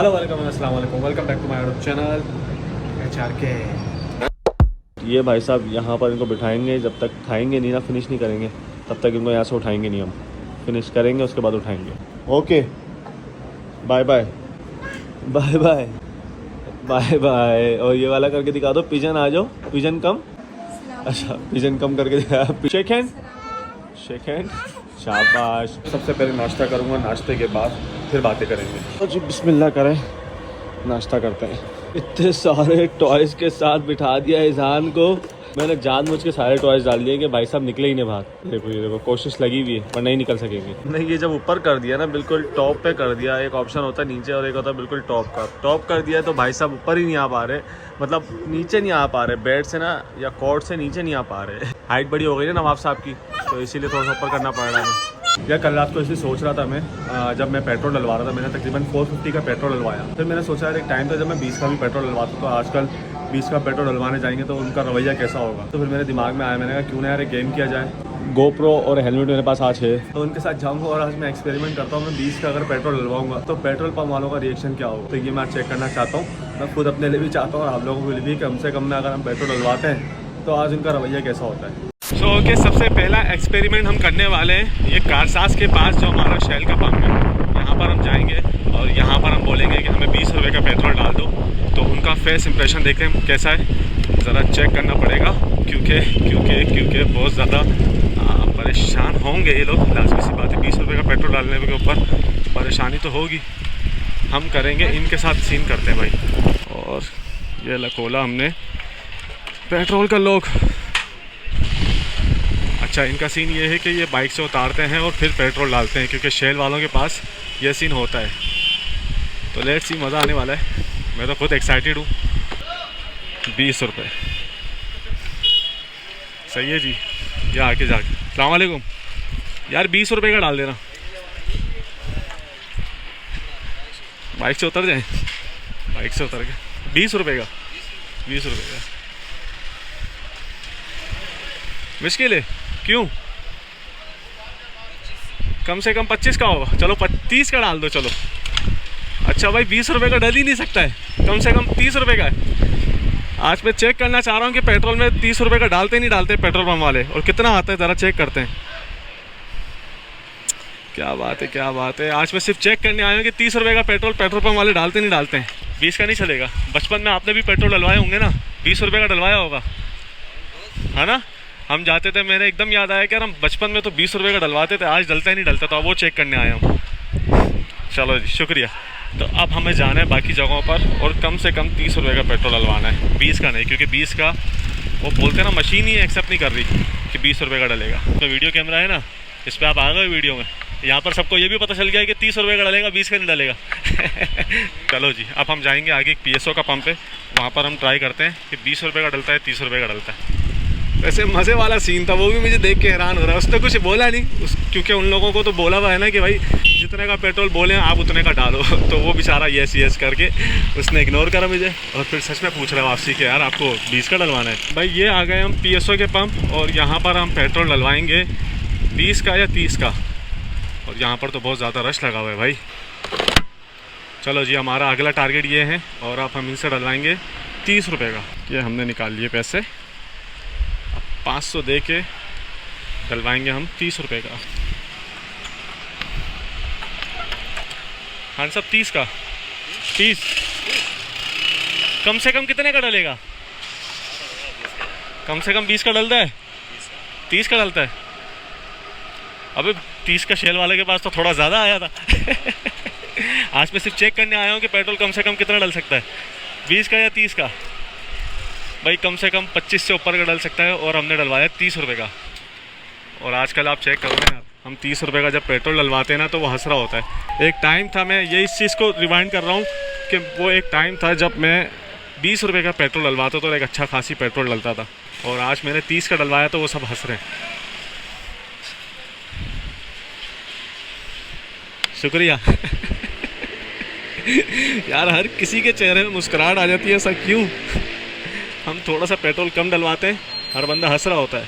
Hello welcome अस्सलाम वालेकुम, welcome back to my YouTube channel HRK। ये भाई साहब यहाँ पर इनको बिठाएंगे, जब तक खाएंगे नहीं ना, फिनिश नहीं करेंगे तब तक इनको यहाँ से उठाएंगे नहीं। हम फिनिश करेंगे उसके बाद उठाएंगे। Okay, bye bye bye bye bye bye. और ये वाला करके दिखा दो, पिजन आ जाओ, पिजन कम। अच्छा, पिजन कम करके दिखा। शेक हैंड, शेक हैंड, शाबाश। सबसे पहले नाश्ता करूँगा, नाश्ते के बाद फिर बातें करेंगे। तो जी बिस्मिल्लाह करें, नाश्ता करते हैं। इतने सारे टॉयज़ के साथ बिठा दिया इज़हान को। मैंने जानबूझ के सारे टॉयज़ डाल दिए कि भाई साहब निकले ही नहीं बाहर। देखो ये देखो, कोशिश लगी हुई है पर नहीं निकल सकेंगे। नहीं, ये जब ऊपर कर दिया ना, बिल्कुल टॉप पे कर दिया। एक ऑप्शन होता है नीचे और एक होता है बिल्कुल टॉप का। टॉप कर दिया तो भाई साहब ऊपर ही नहीं आ पा रहे, मतलब नीचे नहीं आ पा रहे बेड से ना, या कॉर्ड से नीचे नहीं आ पा रहे। हाइट बड़ी हो गई है नवाब साहब की, तो इसीलिए थोड़ा सा ऊपर करना पड़ रहा है। या कल रात को इसे सोच रहा था मैं, जब मैं पेट्रोल डलवा रहा था, मैंने तकरीबन 450 का पेट्रोल डलवाया। फिर मैंने सोचा यार एक टाइम था जब मैं 20 का भी पेट्रोल डलवाता, तो आजकल 20 का पेट्रोल डलवाने जाएंगे तो उनका रवैया कैसा होगा। तो फिर मेरे दिमाग में आया, मैंने कहा क्यों ना यार एक गेम किया जाए। GoPro और हेलमेट मेरे पास आज है, तो उनके साथ जाऊँगा और आज मैं एक्सपेरिमेंट करता हूँ। मैं 20 का अगर पेट्रोल डलवाऊंगा तो पेट्रोल पंप वालों का रिएक्शन क्या होगा, तो ये मैं चेक करना चाहता हूँ। मैं खुद अपने लिए भी चाहता हूँ और आप लोगों के लिए भी, कम से कम में अगर हम पेट्रोल डलवाते हैं तो आज उनका रवैया कैसा होता है। ओके, सबसे पहला एक्सपेरिमेंट हम करने वाले हैं ये कारसाज के पास जो हमारा शेल का पंप है, यहाँ पर हम जाएंगे और यहाँ पर हम बोलेंगे कि हमें 20 रुपये का पेट्रोल डाल दो। तो उनका फेस इंप्रेशन देखते हैं कैसा है, ज़रा चेक करना पड़ेगा, क्योंकि बहुत ज़्यादा परेशान होंगे ये लोग। लाजमी सी बात है, 20 रुपये का पेट्रोल डालने के ऊपर परेशानी तो होगी। हम करेंगे, इनके साथ सीन करते हैं भाई। और ये लकोला हमने पेट्रोल का लोग। अच्छा, इनका सीन ये है कि ये बाइक से उतारते हैं और फिर पेट्रोल डालते हैं, क्योंकि शेल वालों के पास ये सीन होता है। तो लेट्स सी, मज़ा आने वाला है। मैं तो खुद एक्साइटेड हूँ। 20 रुपये सही है जी। ये आके जाके अस्सलाम वालेकुम यार, 20 रुपये का डाल देना। बाइक से उतर जाएँ, बाइक से उतर के 20 रुपये का, 20 रुपये का मुश्किल है। क्यों? कम से कम 25 का होगा। चलो 30 का डाल दो, चलो। अच्छा भाई, 20 रुपये का डल ही नहीं सकता है, कम से कम 30 रुपये का है। आज मैं चेक करना चाह रहा हूँ कि पेट्रोल में 30 रुपये का डालते नहीं डालते पेट्रोल पंप वाले, और कितना आता है ज़रा चेक करते हैं। क्या बात है, क्या बात है। आज मैं सिर्फ चेक करने आया हूँ कि 30 रुपये का पेट्रोल पंप वाले डालते नहीं डालते हैं। 20 का नहीं चलेगा। बचपन में आपने भी पेट्रोल डलवाए होंगे ना, 20 रुपये का डलवाया होगा, है ना। हम जाते थे, मेरे एकदम याद आया कि यार हम बचपन में तो 20 रुपये का डलवाते थे, आज डलता ही नहीं डलता, तो अब वो चेक करने आया हूँ। चलो जी, शुक्रिया। तो अब हमें जाना है बाकी जगहों पर और कम से कम 30 रुपये का पेट्रोल डलवाना है, 20 का नहीं, क्योंकि 20 का वो बोलते हैं ना, मशीन ही एक्सेप्ट नहीं कर रही कि 20 रुपये का डलेगा। तो वीडियो कैमरा है ना, इस पर आप आ गए वीडियो में, यहाँ पर सबको ये भी पता चल गया कि 30 रुपये का डलेगा, 20 का नहीं डलेगा। चलो जी, अब हम जाएंगे आगे, एक PSO का पंप है, वहाँ पर हम ट्राई करते हैं कि 20 रुपये का डलता है, 30 रुपये का डलता है। वैसे मज़े वाला सीन था, वो भी मुझे देख के हैरान हो रहा है। उसने कुछ बोला नहीं, क्योंकि उन लोगों को तो बोला हुआ है ना कि भाई जितने का पेट्रोल बोले आप उतने का डालो। तो वो बेचारा यस करके उसने इग्नोर करा मुझे, और फिर सच में पूछ रहा है आपसी कि यार आपको 20 का डलवाना है। भाई ये आ गए हम PSO के पंप, और यहाँ पर हम पेट्रोल डलवाएंगे 20 का या 30 का, और यहाँ पर तो बहुत ज़्यादा रश लगा हुआ है भाई। चलो जी, हमारा अगला टारगेट ये है, और अब हम इनसे डलवाएंगे 30 रुपये का। ये हमने निकाल लिए पैसे, 500 दे के डलवाएंगे हम 30 रुपये का। हाँ सब 30 का, 30 कम से कम कितने का डलेगा? कम से कम 20 का डलता है, 30 का डलता है। अबे 30 का शेल वाले के पास तो थोड़ा ज़्यादा आया था। आज मैं सिर्फ चेक करने आया हूँ कि पेट्रोल कम से कम कितना डल सकता है, 20 का या 30 का। भाई कम से कम 25 से ऊपर का डल सकता है, और हमने डलवाया 30 रुपये का। और आजकल आप चेक करो ना, हम 30 रुपये का जब पेट्रोल डलवाते हैं ना, तो वो हंस रहा होता है। एक टाइम था, मैं ये इस चीज़ को रिवाइंड कर रहा हूँ कि वो एक टाइम था जब मैं 20 रुपये का पेट्रोल डलवाता तो एक अच्छा खासी पेट्रोल डलता था, और आज मैंने 30 का डलवाया तो वो सब हंस रहे हैं। शुक्रिया। यार हर किसी के चेहरे में मुस्कुराहट आ जाती है, ऐसा क्यों? हम थोड़ा सा पेट्रोल कम डलवाते हैं, हर बंदा हंस रहा होता है।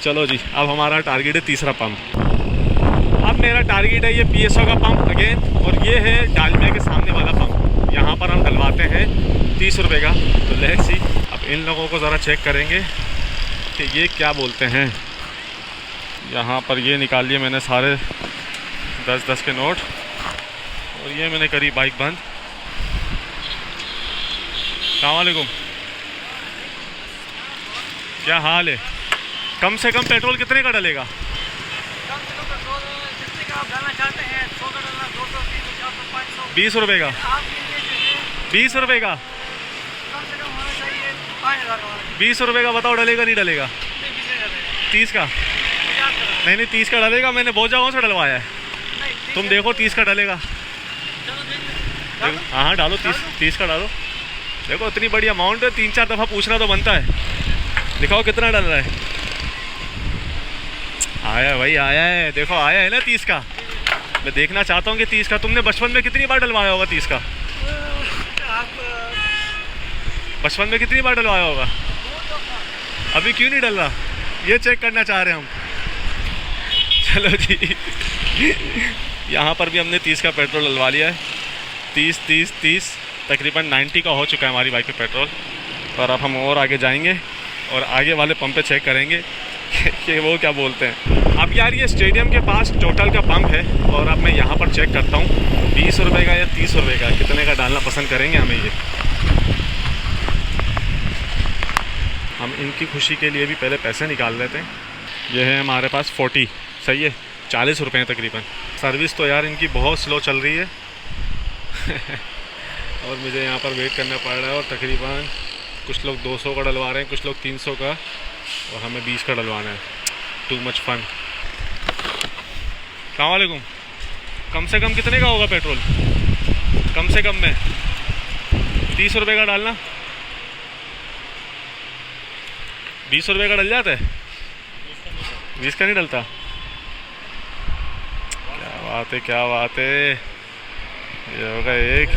चलो जी, अब हमारा टारगेट है तीसरा पंप। अब मेरा टारगेट है ये PSO का पंप अगेन, और ये है डालमिया के सामने वाला पंप। इन लोगों को ज़रा चेक करेंगे कि ये क्या बोलते हैं। यहाँ पर ये निकाल लिए मैंने सारे 10-10 के नोट और ये मैंने करी बाइक बंद। अस्सलाम वालेकुम, क्या हाल है? कम से कम पेट्रोल कितने का डलेगा? कम से कम पेट्रोल जितने का आप डालना चाहते हैं 100 का डालना, 200, 300, 400, 500। 20 रुपये का? आपके लिए जो है 20 रुपये का? कम से कम होना चाहिए 5000 का। 20 रुपये का बताओ, डलेगा नहीं डलेगा? 30 का? नहीं 30 का डलेगा, मैंने बहुत जगहों से डलवाया है। तुम देखो 30 का डलेगा। हाँ डालो, 30 का डालो। देखो इतनी बड़ी अमाउंट है, 3-4 दफ़ा पूछना तो बनता है। दिखाओ कितना डल रहा है। आया भाई, आया है, देखो आया है ना 30 का। मैं देखना चाहता हूँ कि 30 का तुमने बचपन में कितनी बार डलवाया होगा? 30 का बचपन में कितनी बार डलवाया होगा? अभी क्यों नहीं डल रहा, ये चेक करना चाह रहे हैं हम। चलो जी, यहाँ पर भी हमने 30 का पेट्रोल डलवा लिया है। 30 तकरीबन 90 का हो चुका है हमारी बाइक पे पेट्रोल। और अब हम और आगे जाएंगे और आगे वाले पंप पे चेक करेंगे कि वो क्या बोलते हैं। अब यार ये स्टेडियम के पास टोटल का पंप है और अब मैं यहाँ पर चेक करता हूँ 20 रुपये का या 30 रुपये का, कितने का डालना पसंद करेंगे हमें ये। हम इनकी खुशी के लिए भी पहले पैसे निकाल लेते हैं। ये है हमारे पास 40, सही है, 40 रुपये हैं तकरीबन। सर्विस तो यार इनकी बहुत स्लो चल रही है और मुझे यहाँ पर वेट करना पड़ रहा है। और तकरीबन कुछ लोग 200 का डलवा रहे हैं, कुछ लोग 300 का, और हमें 20 का डलवाना है। Too much fun. अस्सलाम वालेकुम, कम से कम कितने का होगा पेट्रोल? कम से कम में 30 रुपये का डालना, 20 रुपये का डल जाता है, 20 का नहीं डलता। क्या बात है, क्या बात है। ये हो गए 1,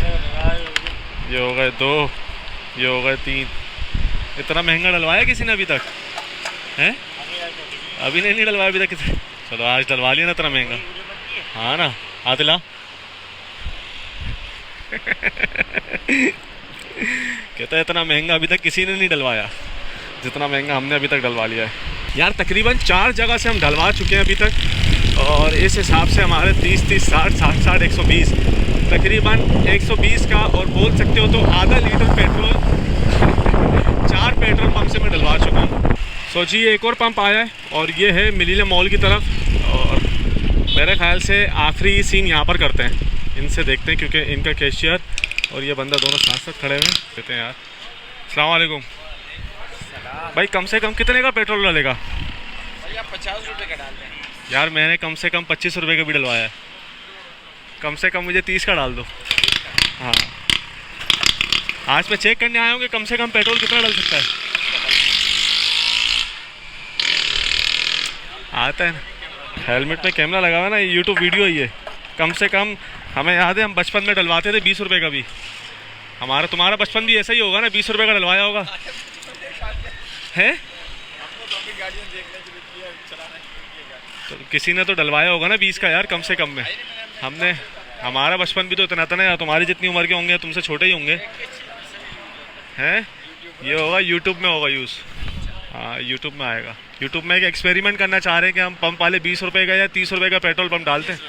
ये हो गए 2, ये हो गए 3। इतना महंगा डलवाया किसी ने अभी तक? हैं? अभी नहीं डलवाया अभी तक किसी। चलो आज डलवा लिया ना इतना महंगा। हाँ ना, आतिला कहता है इतना महंगा अभी तक किसी ने नहीं डलवाया जितना महंगा हमने अभी तक डलवा लिया है। यार तकरीबन 4 जगह से हम डलवा चुके हैं अभी तक और इस हिसाब से हमारे 30, 60, 60, 120 तकरीबन 120 का, और बोल सकते हो तो आधा लीटर पेट्रोल 4 पेट्रोल पंप से मैं डलवा चुका हूँ। सोचिए एक और पंप आया है और ये है मिलेनियम मॉल की तरफ, और मेरे ख्याल से आखिरी सीन यहाँ पर करते हैं। इनसे देखते हैं क्योंकि इनका कैशियर और ये बंदा दोनों साथ साथ खड़े हुए हैं। कहते हैं यार अस्सलाम वालेकुम भाई, कम से कम कितने का पेट्रोल डलेगा? 50 रुपये का डाल दें। यार मैंने कम से कम 25 रुपये का भी डलवाया है। कम से कम मुझे 30 का डाल दो। हाँ आज मैं चेक करने आया हूँ कि कम से कम पेट्रोल कितना डल सकता है। आता है ना, हेलमेट में कैमरा लगा हुआ ना, ये यूट्यूब वीडियो ही है। कम से कम हमें याद है हम बचपन में डलवाते थे 20 रुपये का भी। हमारा तुम्हारा बचपन भी ऐसा ही होगा ना, 20 रुपये का डलवाया होगा है? तो किसी ने तो डलवाया होगा ना 20 का यार कम से कम में। हमने, हमारा बचपन भी तो इतना था ना यार, तुम्हारी जितनी उम्र के होंगे, तुमसे छोटे ही होंगे हैं। ये होगा यूट्यूब में होगा यूज़। हाँ यूट्यूब में आएगा। यूट्यूब में एक एक्सपेरिमेंट करना चाह रहे हैं कि हम पंप वाले 20 रुपये का या 30 रुपये का पेट्रोल पंप डालते हैं।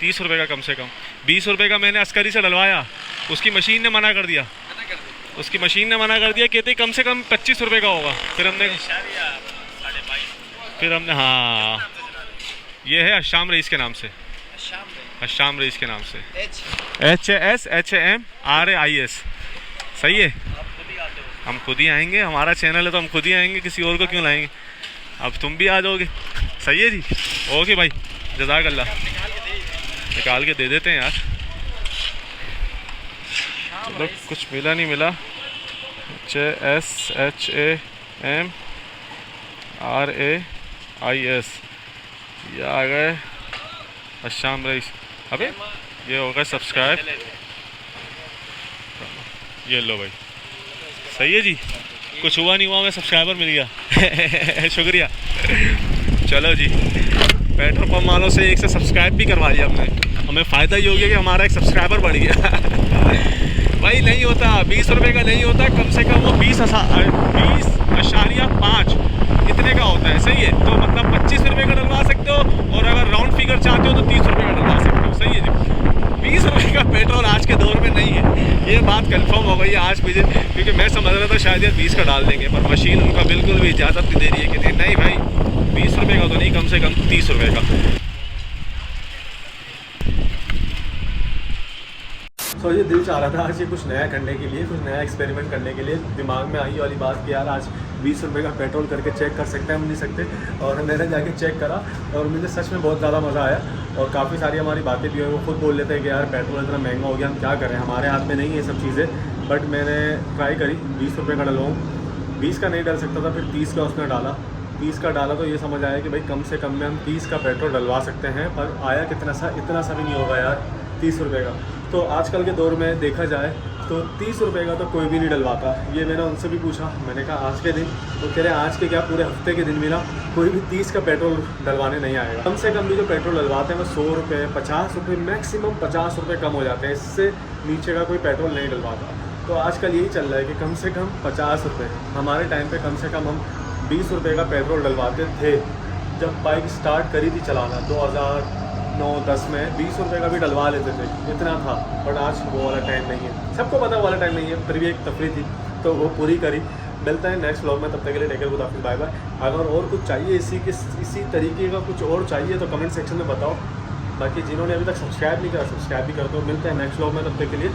30 रुपये का कम से कम। 20 रुपये का मैंने अस्करी से डलवाया, उसकी मशीन ने मना कर दिया। उसकी मशीन ने मना कर दिया, कहते कम से कम 25 रुपये का होगा। फिर हमने हाँ, ये है अशाम रईस के नाम से, अशाम रईस के नाम से, HASHAMRAIS। सही है, हम खुद ही आएंगे, हमारा चैनल है तो हम खुद ही आएंगे, किसी और को क्यों लाएंगे। अब तुम भी आ जाओगे। सही है जी, ओके भाई, जज़ाकल्लाह। निकाल के दे देते हैं यार। चलो कुछ मिला नहीं मिला। HASHAMRAIS, ये आ गए अशाम रईस। अबे ये हो गया सब्सक्राइब। ये लो भाई, सही है जी, कुछ हुआ नहीं हुआ, हमें सब्सक्राइबर मिल गया शुक्रिया। चलो जी, पेट्रोल पंप वालों से एक से सब्सक्राइब भी करवा लिया हमने। हमें फ़ायदा ही हो गया कि हमारा एक सब्सक्राइबर बढ़ गया भाई नहीं होता, 20 रुपये का नहीं होता, कम से कम वो 20.5 इतने का होता है, सही है। तो मतलब 25 रुपये का डलवा सकते हो, और अगर राउंड फिगर चाहते हो तो 30 रुपये का डलवा सकते हो, सही है जी। 20 रुपये का पेट्रोल आज के दौर में नहीं है, ये बात कंफर्म हो गई है आज मुझे, क्योंकि मैं समझ रहा था शायद यार 20 का डाल देंगे, पर मशीन उनका बिल्कुल भी इजाज़त नहीं दे रही है कि नहीं भाई 20 रुपये का तो नहीं, कम से कम 30 रुपये का। तो ये दिल चाह रहा था आज ये कुछ नया करने के लिए, कुछ नया एक्सपेरिमेंट करने के लिए। दिमाग में आई वाली बात कि यार आज 20 रुपये का पेट्रोल करके चेक कर सकते हैं, हम नहीं सकते। और मैंने जाके चेक करा और मुझे सच में बहुत ज़्यादा मज़ा आया। और काफ़ी सारी हमारी बातें भी हुई, वो खुद बोल लेते हैं कि यार पेट्रोल इतना महंगा हो गया, हम क्या करें, हमारे हाथ में नहीं है ये सब चीज़ें। बट मैंने ट्राई करी 20 रुपये का डलवाऊँ, 20 का नहीं डल सकता था, फिर 30 का उसने डाला। 30 का डाला तो ये समझ आया कि भाई कम से कम में हम 30 का पेट्रोल डलवा सकते हैं। पर आया इतना सा भी नहीं होगा यार 30 रुपये का। तो आजकल के दौर में देखा जाए तो 30 रुपये का तो कोई भी नहीं डलवाता। ये मैंने उनसे भी पूछा, मैंने कहा आज के दिन, तो कह रहे आज के क्या पूरे हफ्ते के दिन भी ना कोई भी 30 का पेट्रोल डलवाने नहीं आएगा। कम से कम भी जो पेट्रोल डलवाते हैं वो 100 रुपये, 50 रुपये, मैक्सिमम 50 रुपये कम हो जाते हैं, इससे नीचे का कोई पेट्रोल नहीं डलवाता। तो आजकल यही चल रहा है कि कम से कम 50 रुपये। हमारे टाइम पे कम से कम हम 20 रुपये का पेट्रोल डलवाते थे। जब बाइक स्टार्ट करी थी चलाना 2009-10 में 20 रुपये का भी डलवा लेते थे, इतना था। बट आज वो वाला टाइम नहीं है, सबको पता वो वाला टाइम नहीं है, फिर भी एक तफरी थी तो वो पूरी करी। मिलता है नेक्स्ट व्लॉग में, तब तक के लिए टेक केयर, खुदा हाफिज़, बाय बाय। अगर और कुछ चाहिए इसी तरीके का कुछ और चाहिए तो कमेंट सेक्शन में बताओ। बाकी जिन्होंने अभी तक सब्सक्राइब नहीं करा, सब्सक्राइब भी कर दो। मिलते हैं नेक्स्ट व्लॉग में, तब तक के लिए